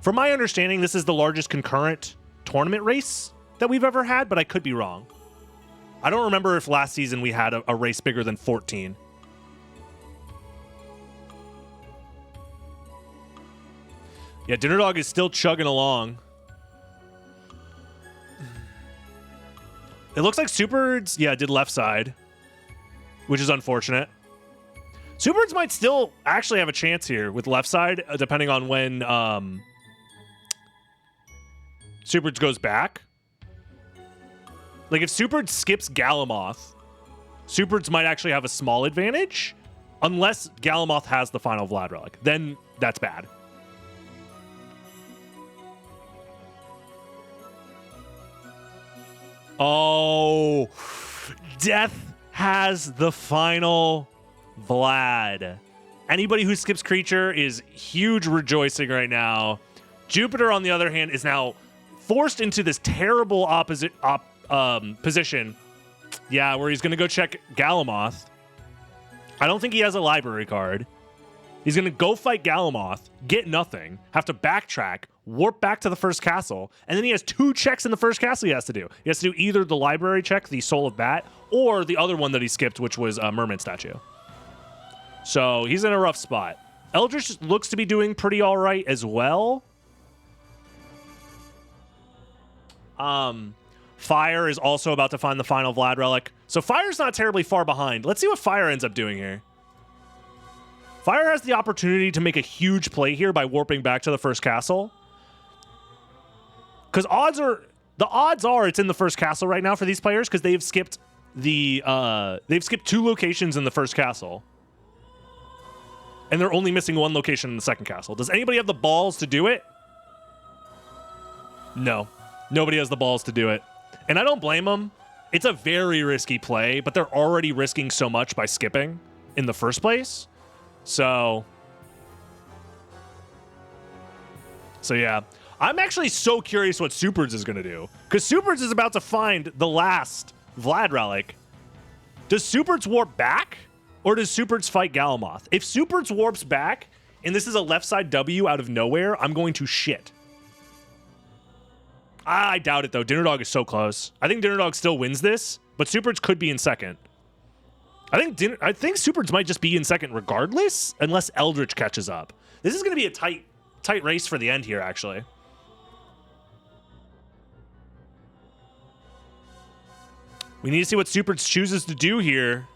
From my understanding, this is the largest concurrent tournament race that we've ever had, but I could be wrong. I don't remember if last season we had a race bigger than 14. Yeah, Dinner Dog is still chugging along. It looks like Superbirds, yeah, did left side, which is unfortunate. Superbirds might still actually have a chance here with left side, depending on when Superbirds goes back. Like, if Superbirds skips Galamoth, Superbirds might actually have a small advantage, unless Galamoth has the final Vlad Relic. Then that's bad. Oh, Death has the final Vlad. Anybody who skips creature is huge rejoicing right now. Jupiter, on the other hand, is now forced into this terrible position. Yeah, where he's going to go check Galamoth. I don't think he has a library card. He's going to go fight Galamoth, get nothing, have to backtrack, warp back to the first castle, and then he has 2 checks in the first castle he has to do. He has to do either the library check, the Soul of Bat, or the other one that he skipped, which was a Merman statue. So he's in a rough spot. Eldritch looks to be doing pretty all right as well. Fire is also about to find the final Vlad Relic. So Fire's not terribly far behind. Let's see what Fire ends up doing here. Fire has the opportunity to make a huge play here by warping back to the first castle. Because the odds are it's in the first castle right now for these players because they've skipped 2 locations in the first castle. And they're only missing 1 location in the second castle. Does anybody have the balls to do it? No. Nobody has the balls to do it. And I don't blame them. It's a very risky play, but they're already risking so much by skipping in the first place. So yeah. I'm actually so curious what Superbirds is going to do. Because Superbirds is about to find the last Vlad Relic. Does Superbirds warp back? Or does Superbirds fight Galamoth? If Superbirds warps back, and this is a left side W out of nowhere, I'm going to shit. I doubt it, though. Dinner Dog is so close. I think Dinner Dog still wins this, but Superbirds could be in second. I think Superbirds might just be in second regardless, unless Eldritch catches up. This is going to be a tight race for the end here, actually. We need to see what Superbirds chooses to do here.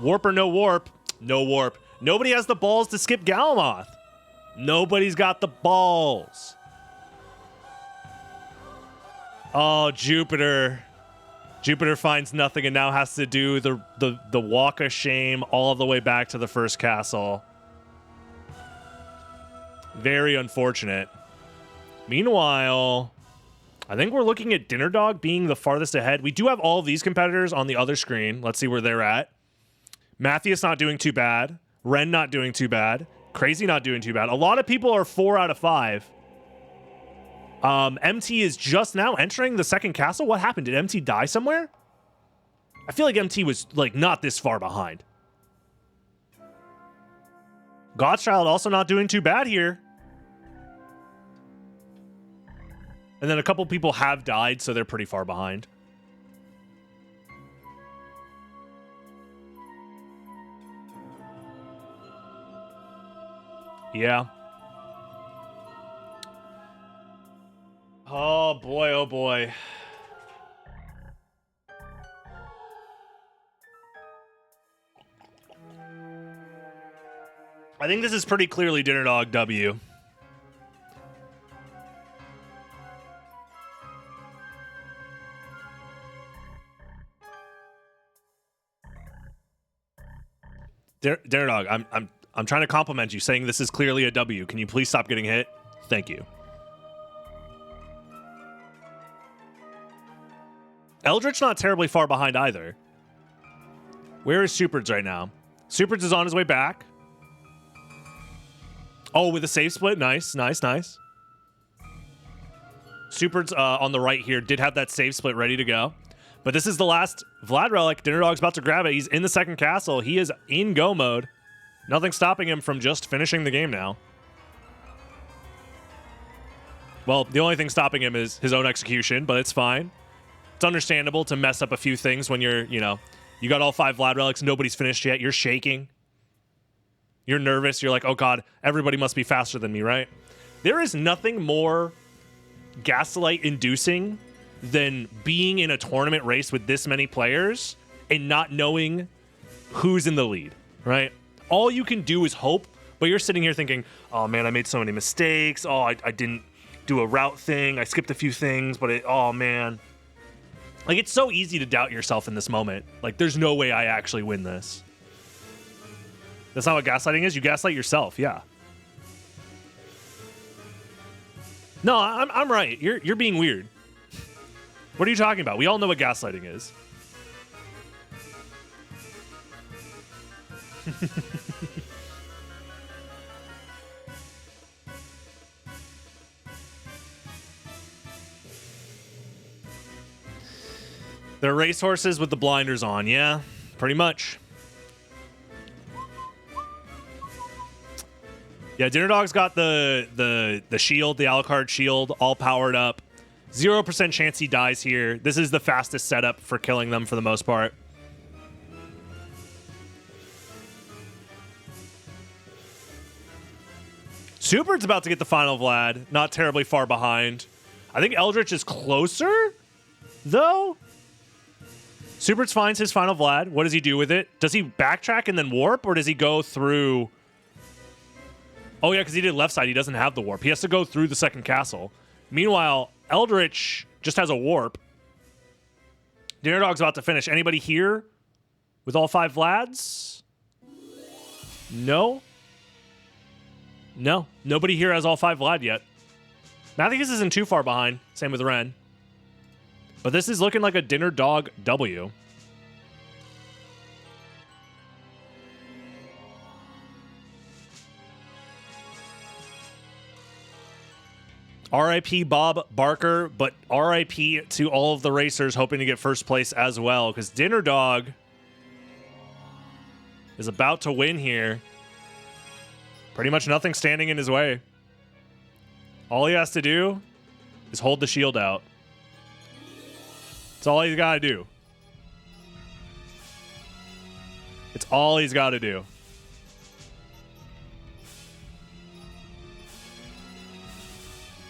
Warp or no warp? No warp. Nobody has the balls to skip Galamoth. Nobody's got the balls. Oh, Jupiter. Jupiter finds nothing and now has to do the walk of shame all the way back to the first castle. Very unfortunate. Meanwhile, I think we're looking at Dinner Dog being the farthest ahead. We do have all of these competitors on the other screen. Let's see where they're at. Matthias not doing too bad. Ren not doing too bad. Crazy not doing too bad. A lot of people are 4 out of 5. MT is just now entering the second castle. What happened? Did MT die somewhere? I feel like MT was like not this far behind. Godchild also not doing too bad here. And then a couple people have died, so they're pretty far behind. Yeah. Oh boy, oh boy. I think this is pretty clearly Dinner Dog W. Dinner Dog, I'm trying to compliment you, saying this is clearly a W. Can you please stop getting hit? Thank you. Eldritch not terribly far behind either. Where is Superds right now? Superds is on his way back. Oh, with a save split. Nice, nice, nice. Superds on the right here did have that save split ready to go. But this is the last Vlad relic. Dinner Dog's about to grab it. He's in the second castle. He is in go mode. Nothing stopping him from just finishing the game now. Well, the only thing stopping him is his own execution, but it's fine. It's understandable to mess up a few things when you're, you know, you got all 5 Vlad relics, nobody's finished yet, you're shaking. You're nervous, you're like, oh god, everybody must be faster than me, right? There is nothing more gaslight-inducing than being in a tournament race with this many players and not knowing who's in the lead, right? All you can do is hope, but you're sitting here thinking, oh man, I made so many mistakes. Oh, I didn't do a route thing. I skipped a few things, but oh man. Like, it's so easy to doubt yourself in this moment. Like, there's no way I actually win this. That's not what gaslighting is. You gaslight yourself, yeah. No, I'm right. You're being weird. What are you talking about? We all know what gaslighting is. They're racehorses with the blinders on, yeah, pretty much. Yeah, Dinner Dog's got the shield, the Alucard shield, all powered up. 0% chance he dies here. This is the fastest setup for killing them for the most part. Super's about to get the final Vlad. Not terribly far behind. I think Eldritch is closer, though. Super's finds his final Vlad. What does he do with it? Does he backtrack and then warp, or does he go through... Oh, yeah, because he did left side. He doesn't have the warp. He has to go through the second castle. Meanwhile, Eldritch just has a warp. Dinner Dog's about to finish. Anybody here with all 5 Vlads? No? No. Nobody here has all 5 Vlad yet. Matthias isn't too far behind. Same with Ren. But this is looking like a Dinner Dog W. RIP Bob Barker, but RIP to all of the racers hoping to get first place as well, because Dinner Dog is about to win here. Pretty much nothing standing in his way. All he has to do is hold the shield out. That's all he's got to do. It's all he's got to do.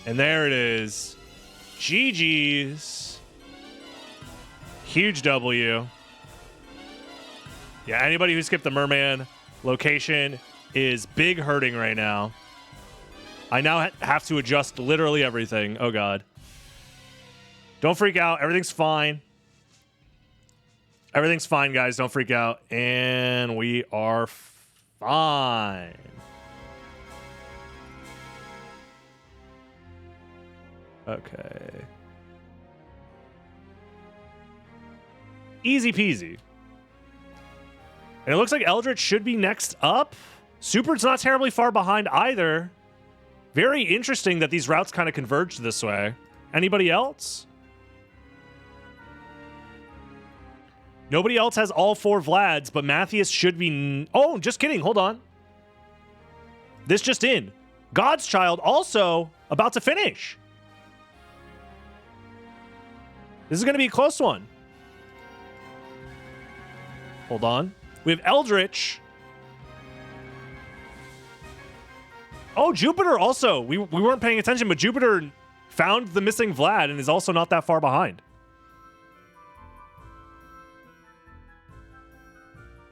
And there it is. GG's. Huge W. Yeah, anybody who skipped the Merman location is big hurting right now. I now have to adjust literally everything. Oh, God. Don't freak out. Everything's fine. Everything's fine, guys. Don't freak out. And we are fine. Okay. Easy peasy. And it looks like Eldritch should be next up. Super's not terribly far behind either. Very interesting that these routes kind of converge this way. Anybody else? Nobody else has all 4 Vlads, but Matthias should be... Oh, just kidding. Hold on. This just in. God's Child also about to finish. This is going to be a close one. Hold on. We have Eldritch. Oh, Jupiter also. We weren't paying attention, but Jupiter found the missing Vlad and is also not that far behind.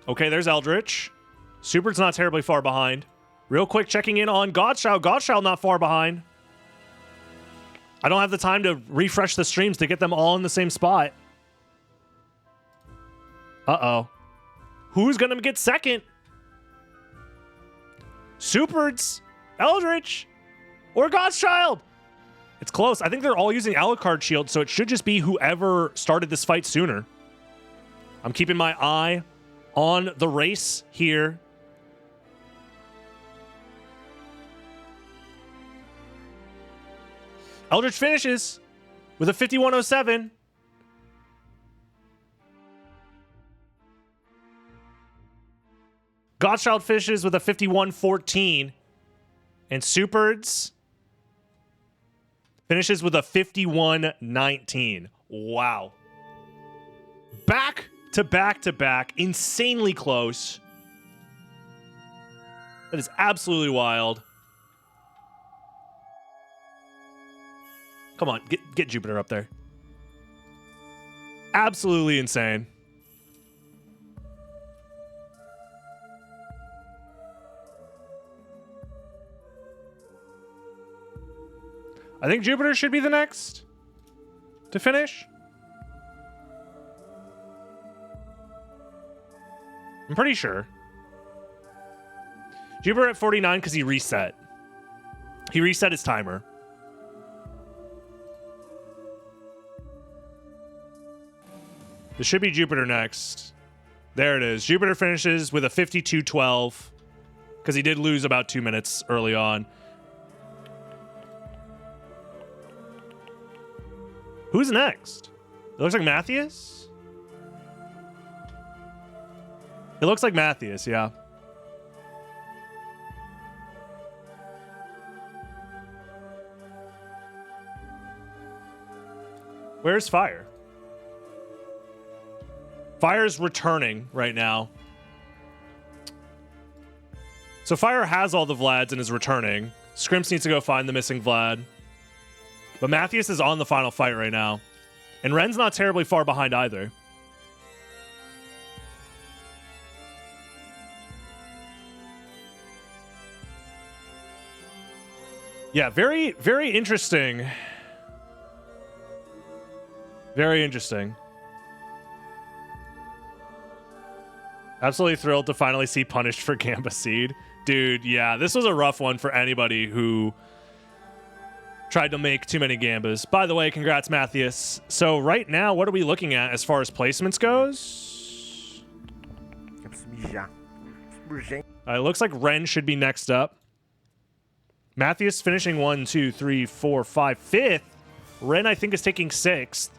Okay, there's Eldritch. Super's not terribly far behind. Real quick, checking in on Godchild. Godchild not far behind. I don't have the time to refresh the streams to get them all in the same spot. Uh-oh. Who's going to get second? Super's, Eldritch, or Godchild? It's close. I think they're all using Alucard Shield, so it should just be whoever started this fight sooner. I'm keeping my eye on the race here. Eldritch finishes with a 5107. Godchild finishes with a 5114. And Superds finishes with a 5119. Wow. Back to back to back. Insanely close. That is absolutely wild. Come on, get Jupiter up there. Absolutely insane. I think Jupiter should be the next to finish. I'm pretty sure. Jupiter at 49 because he reset. He reset his timer. This should be Jupiter next. There it is. Jupiter finishes with a 52-12 because he did lose about 2 minutes early on. Who's next? It looks like Matthias. It looks like Matthias, yeah. Where's Fire? Fire's returning right now. So Fire has all the Vlads and is returning. Scrimps needs to go find the missing Vlad. But Matthias is on the final fight right now. And Ren's not terribly far behind either. Yeah, very, very interesting. Very interesting. Absolutely thrilled to finally see punished for Gamba Seed. Dude, yeah, this was a rough one for anybody who tried to make too many Gambas. By the way, congrats, Matthias. So right now, what are we looking at as far as placements goes? It looks like Ren should be next up. Matthias finishing 1, 2, 3, 4, 5, 5th. Ren, I think, is taking 6th.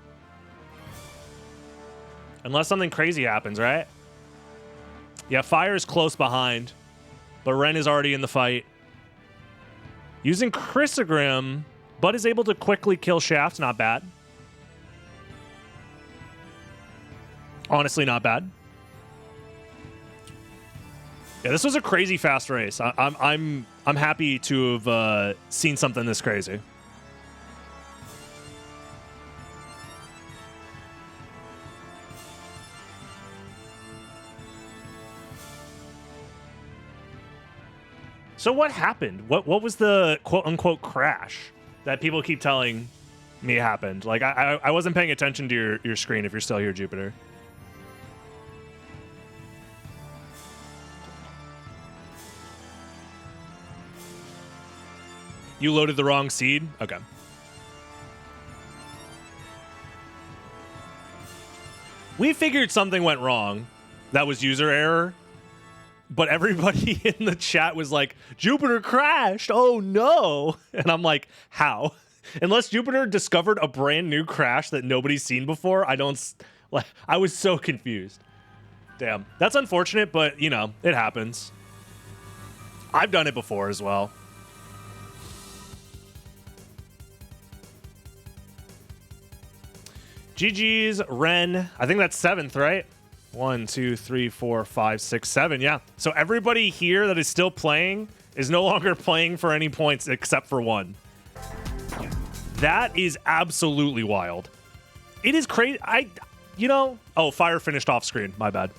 Unless something crazy happens, right? Yeah, Fire is close behind. But Ren is already in the fight. Using Chrysogrim, but is able to quickly kill Shaft. Not bad. Honestly, not bad. Yeah, this was a crazy fast race. I'm happy to have seen something this crazy. So what happened? What was the quote-unquote crash that people keep telling me happened? Like, I wasn't paying attention to your screen if you're still here, Jupiter. You loaded the wrong seed? Okay. We figured something went wrong. That was user error. But everybody in the chat was like, Jupiter crashed. Oh, no. And I'm like, how? Unless Jupiter discovered a brand new crash that nobody's seen before, I don't... Like, I was so confused. Damn. That's unfortunate, but, you know, it happens. I've done it before as well. GG's, Ren. I think that's 7th, right? 1, 2, 3, 4, 5, 6, 7. Yeah. So everybody here that is still playing is no longer playing for any points except for 1. That is absolutely wild. It is crazy. Oh, fire finished off screen. My bad.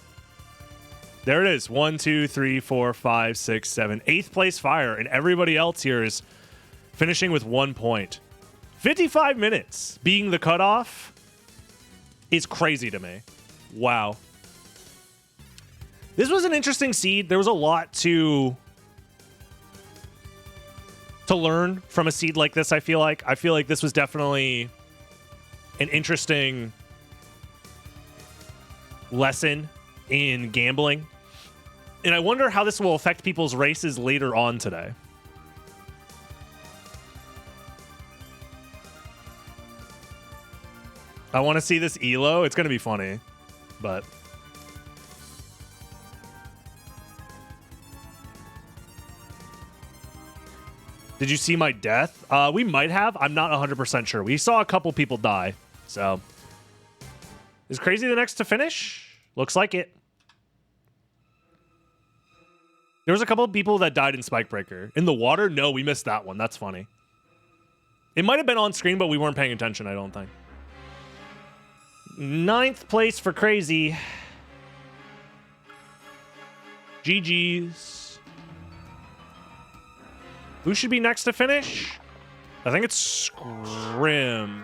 There it is. 1, 2, 3, 4, 5, 6, 7. 8th place fire. And everybody else here is finishing with 1 point. 55 minutes being the cutoff is crazy to me. Wow. This was an interesting seed. There was a lot to learn from a seed like this, I feel like. I feel like this was definitely an interesting lesson in gambling. And I wonder how this will affect people's races later on today. I want to see this ELO. It's going to be funny, but... Did you see my death? We might have. I'm not 100% sure. We saw a couple people die, so... Is Crazy the next to finish? Looks like it. There was a couple of people that died in Spike Breaker. In the water? No, we missed that one. That's funny. It might have been on screen, but we weren't paying attention, I don't think. 9th place for Crazy. GG's. Who should be next to finish? I think it's Scrimps.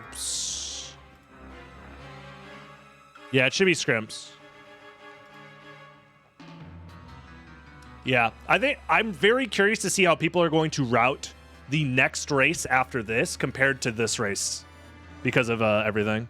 Yeah, it should be Scrimps. Yeah, I think I'm very curious to see how people are going to route the next race after this compared to this race because of everything.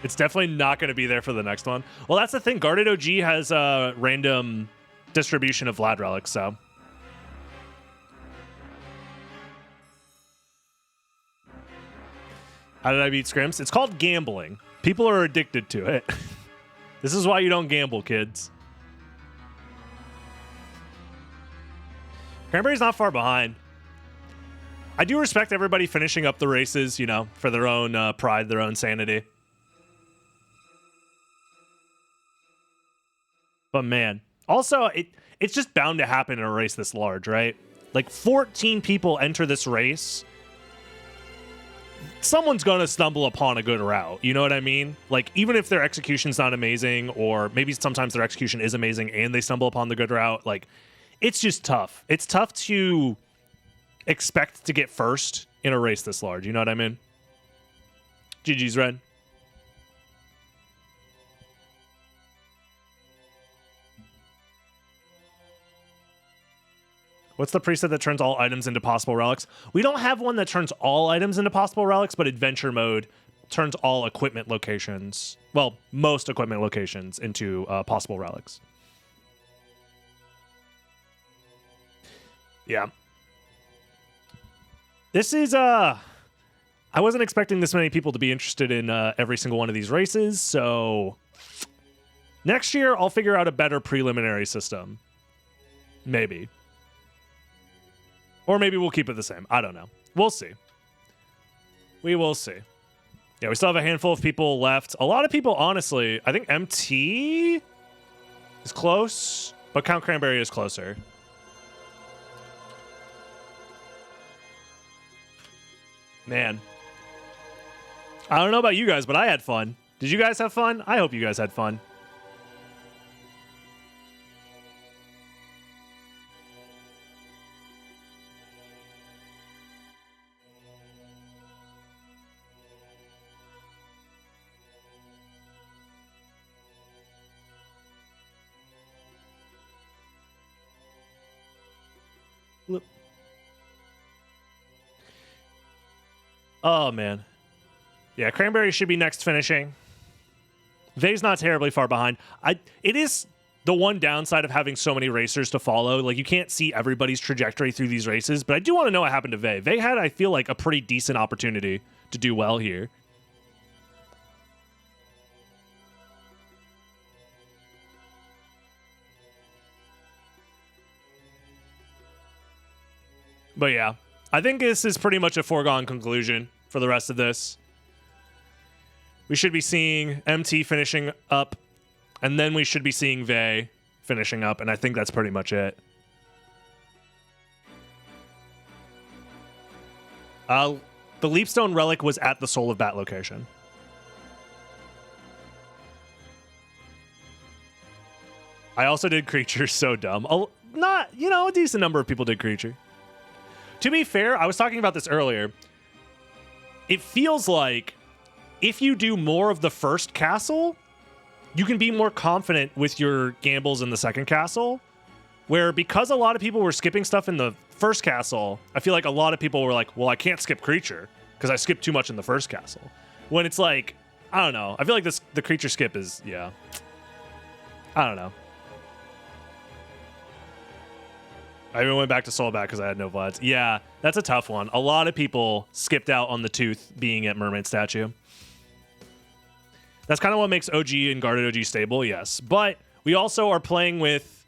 It's definitely not going to be there for the next one. Well, that's the thing. Guarded OG has a random distribution of Vlad relics, so. How did I beat Scrimps? It's called gambling. People are addicted to it. This is why you don't gamble, kids. Cranberry's not far behind. I do respect everybody finishing up the races, you know, for their own pride, their own sanity. But man, also, it's just bound to happen in a race this large, right? Like 14 people enter this race. Someone's going to stumble upon a good route. You know what I mean? Like, even if their execution's not amazing, or maybe sometimes their execution is amazing and they stumble upon the good route, like, it's just tough. It's tough to expect to get first in a race this large. You know what I mean? GG's, Red. What's the preset that turns all items into possible relics? We don't have one that turns all items into possible relics, but adventure mode turns all equipment locations, well, most equipment locations into possible relics. Yeah. This is, I wasn't expecting this many people to be interested in every single one of these races, so next year I'll figure out a better preliminary system. Maybe. Or maybe we'll keep it the same. I don't know. We'll see. We will see. Yeah, we still have a handful of people left. A lot of people, honestly, I think MT is close, but Count Cranberry is closer. Man. I don't know about you guys, but I had fun. Did you guys have fun? I hope you guys had fun. Oh, man. Yeah, Cranberry should be next finishing. Vay's not terribly far behind. It is the one downside of having so many racers to follow. Like, you can't see everybody's trajectory through these races, but I do want to know what happened to Vay. Vay had, I feel like, a pretty decent opportunity to do well here. But yeah, I think this is pretty much a foregone conclusion for the rest of this. We should be seeing MT finishing up, and then we should be seeing Vay finishing up, and I think that's pretty much it. The Leapstone Relic was at the Soul of Bat location. I also did Creature, so dumb. Not, you know, a decent number of people did Creature. To be fair, I was talking about this earlier. It feels like if you do more of the first castle, you can be more confident with your gambles in the second castle. Where because a lot of people were skipping stuff in the first castle, I feel like a lot of people were like, well, I can't skip Creature because I skipped too much in the first castle. When it's like, I don't know. I feel like the Creature skip is, yeah. I don't know. I even went back to Soul Bat because I had no Vlads. Yeah, that's a tough one. A lot of people skipped out on the Tooth being at Mermaid Statue. That's kind of what makes OG and Guarded OG stable, yes. But we also are playing with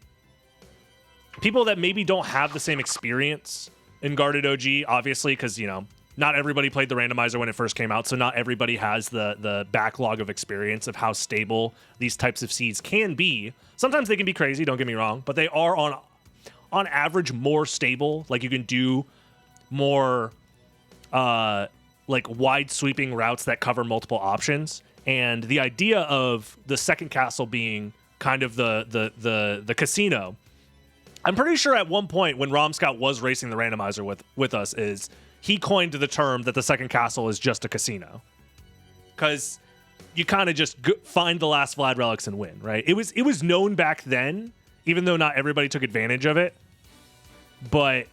people that maybe don't have the same experience in Guarded OG, obviously, because, you know, not everybody played the randomizer when it first came out, so not everybody has the backlog of experience of how stable these types of seeds can be. Sometimes they can be crazy, don't get me wrong, but they are on average more stable. Like, you can do more like wide sweeping routes that cover multiple options. And the idea of the second castle being kind of the casino, I'm pretty sure at one point when Rom Scout was racing the randomizer with us, is he coined the term that the second castle is just a casino, because you kind of just find the last Vlad relics and win, right? It was known back then, even though not everybody took advantage of it. But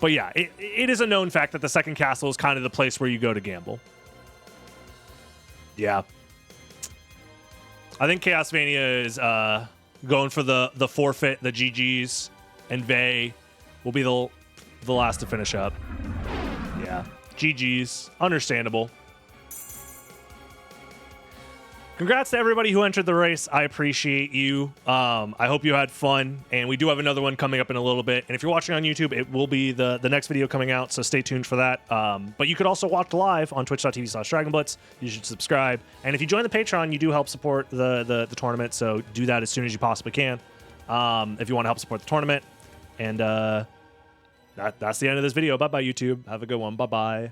yeah, it is a known fact that the second castle is kind of the place where you go to gamble. Yeah. I think Chaos Mania is going for the forfeit, the GGs, and Vay will be the last to finish up. Yeah. GGs. Understandable. Congrats to everybody who entered the race. I appreciate you. I hope you had fun. And we do have another one coming up in a little bit. And if you're watching on YouTube, it will be the next video coming out, so stay tuned for that. But you could also watch live on twitch.tv/DragonBlitz. You should subscribe. And if you join the Patreon, you do help support the tournament, so do that as soon as you possibly can if you want to help support the tournament. And that's the end of this video. Bye-bye, YouTube. Have a good one. Bye-bye.